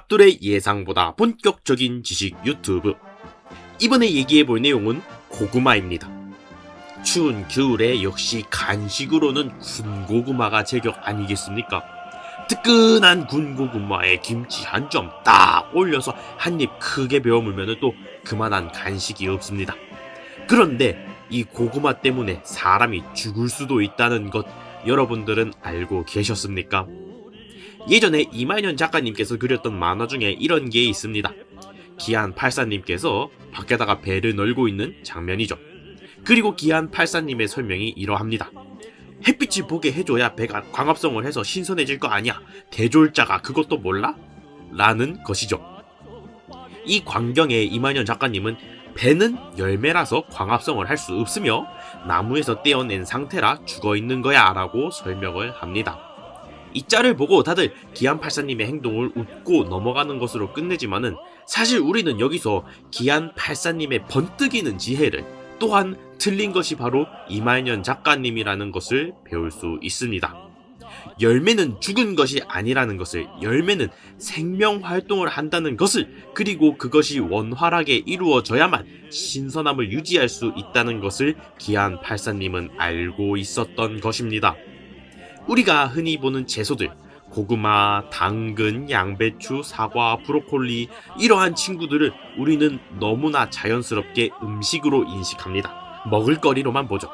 잡들의 예상보다 본격적인 지식 유튜브. 이번에 얘기해볼 내용은 고구마입니다. 추운 겨울에 역시 간식으로는 군고구마가 제격 아니겠습니까? 뜨끈한 군고구마에 김치 한 점 딱 올려서 한 입 크게 베어 물면 또 그만한 간식이 없습니다. 그런데 이 고구마 때문에 사람이 죽을 수도 있다는 것 여러분들은 알고 계셨습니까? 예전에 이만현 작가님께서 그렸던 만화 중에 이런 게 있습니다. 기안84님께서 밖에다가 배를 널고 있는 장면이죠. 그리고 기안84님의 설명이 이러합니다. 햇빛이 보게 해줘야 배가 광합성을 해서 신선해질 거 아니야. 대졸자가 그것도 몰라? 라는 것이죠. 이 광경에 이만현 작가님은 배는 열매라서 광합성을 할 수 없으며 나무에서 떼어낸 상태라 죽어있는 거야 라고 설명을 합니다. 이 짤을 보고 다들 기안84님의 행동을 웃고 넘어가는 것으로 끝내지만은 사실 우리는 여기서 기안84님의 번뜩이는 지혜를 또한 틀린 것이 바로 이만현 작가님이라는 것을 배울 수 있습니다. 열매는 죽은 것이 아니라는 것을, 열매는 생명 활동을 한다는 것을, 그리고 그것이 원활하게 이루어져야만 신선함을 유지할 수 있다는 것을 기안84님은 알고 있었던 것입니다. 우리가 흔히 보는 채소들, 고구마, 당근, 양배추, 사과, 브로콜리, 이러한 친구들을 우리는 너무나 자연스럽게 음식으로 인식합니다. 먹을거리로만 보죠.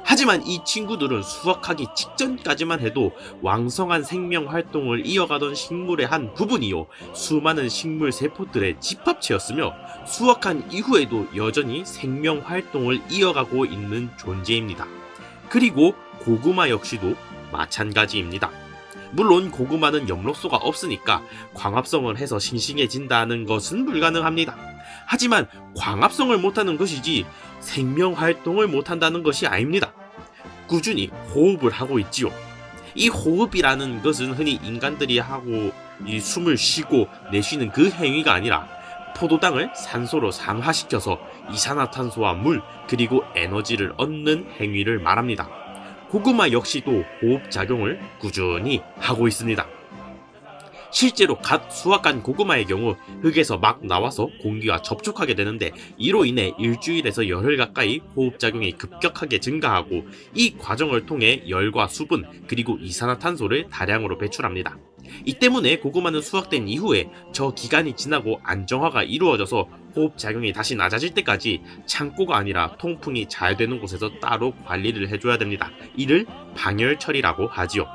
하지만 이 친구들은 수확하기 직전까지만 해도 왕성한 생명 활동을 이어가던 식물의 한 부분이요, 수많은 식물 세포들의 집합체였으며 수확한 이후에도 여전히 생명 활동을 이어가고 있는 존재입니다. 그리고 고구마 역시도 마찬가지입니다. 물론 고구마는 엽록소가 없으니까 광합성을 해서 싱싱해진다는 것은 불가능합니다. 하지만 광합성을 못하는 것이지 생명활동을 못한다는 것이 아닙니다. 꾸준히 호흡을 하고 있지요. 이 호흡이라는 것은 흔히 인간들이 하고 이 숨을 쉬고 내쉬는 그 행위가 아니라 포도당을 산소로 상화시켜서 이산화탄소와 물 그리고 에너지를 얻는 행위를 말합니다. 고구마 역시도 호흡작용을 꾸준히 하고 있습니다. 실제로 갓 수확한 고구마의 경우 흙에서 막 나와서 공기와 접촉하게 되는데 이로 인해 일주일에서 열흘 가까이 호흡작용이 급격하게 증가하고 이 과정을 통해 열과 수분 그리고 이산화탄소를 다량으로 배출합니다. 이 때문에 고구마는 수확된 이후에 저 기간이 지나고 안정화가 이루어져서 호흡작용이 다시 낮아질 때까지 창고가 아니라 통풍이 잘 되는 곳에서 따로 관리를 해줘야 됩니다. 이를 방열처리라고 하지요.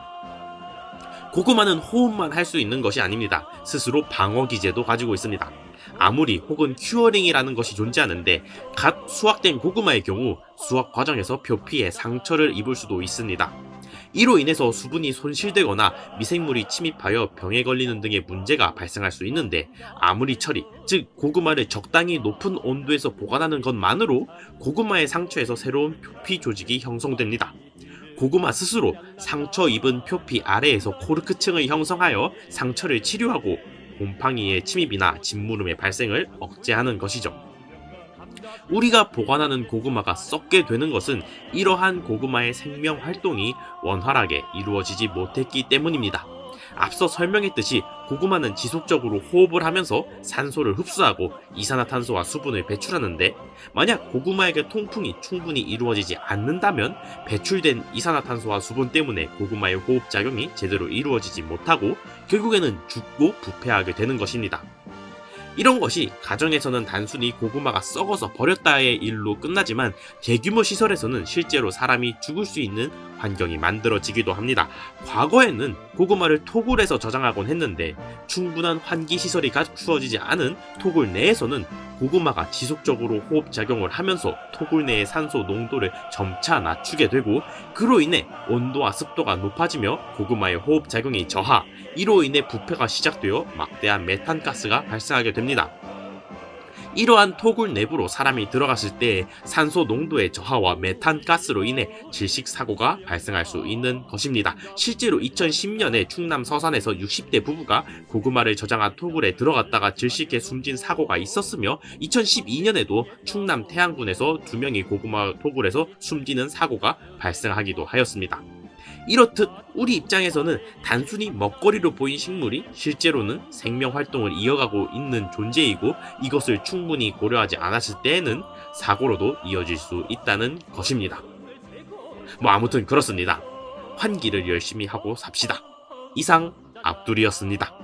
고구마는 호흡만 할 수 있는 것이 아닙니다. 스스로 방어기제도 가지고 있습니다. 아무리 혹은 큐어링이라는 것이 존재하는데 갓 수확된 고구마의 경우 수확 과정에서 표피에 상처를 입을 수도 있습니다. 이로 인해서 수분이 손실되거나 미생물이 침입하여 병에 걸리는 등의 문제가 발생할 수 있는데 아무리 처리, 즉 고구마를 적당히 높은 온도에서 보관하는 것만으로 고구마의 상처에서 새로운 표피 조직이 형성됩니다. 고구마 스스로 상처 입은 표피 아래에서 코르크층을 형성하여 상처를 치료하고 곰팡이의 침입이나 진무름의 발생을 억제하는 것이죠. 우리가 보관하는 고구마가 썩게 되는 것은 이러한 고구마의 생명 활동이 원활하게 이루어지지 못했기 때문입니다. 앞서 설명했듯이 고구마는 지속적으로 호흡을 하면서 산소를 흡수하고 이산화탄소와 수분을 배출하는데 만약 고구마에게 통풍이 충분히 이루어지지 않는다면 배출된 이산화탄소와 수분 때문에 고구마의 호흡작용이 제대로 이루어지지 못하고 결국에는 죽고 부패하게 되는 것입니다. 이런 것이 가정에서는 단순히 고구마가 썩어서 버렸다의 일로 끝나지만 대규모 시설에서는 실제로 사람이 죽을 수 있는 환경이 만들어지기도 합니다. 과거에는 고구마를 토굴에서 저장하곤 했는데 충분한 환기시설이 갖추어지지 않은 토굴 내에서는 고구마가 지속적으로 호흡작용을 하면서 토굴 내의 산소 농도를 점차 낮추게 되고 그로 인해 온도와 습도가 높아지며 고구마의 호흡작용이 저하, 이로 인해 부패가 시작되어 막대한 메탄가스가 발생하게 됩니다. 이러한 토굴 내부로 사람이 들어갔을 때 산소 농도의 저하와 메탄가스로 인해 질식사고가 발생할 수 있는 것입니다. 실제로 2010년에 충남 서산에서 60대 부부가 고구마를 저장한 토굴에 들어갔다가 질식해 숨진 사고가 있었으며 2012년에도 충남 태안군에서 2명이 고구마 토굴에서 숨지는 사고가 발생하기도 하였습니다. 이렇듯 우리 입장에서는 단순히 먹거리로 보인 식물이 실제로는 생명 활동을 이어가고 있는 존재이고 이것을 충분히 고려하지 않았을 때에는 사고로도 이어질 수 있다는 것입니다. 뭐 아무튼 그렇습니다. 환기를 열심히 하고 삽시다. 이상 압둘이었습니다.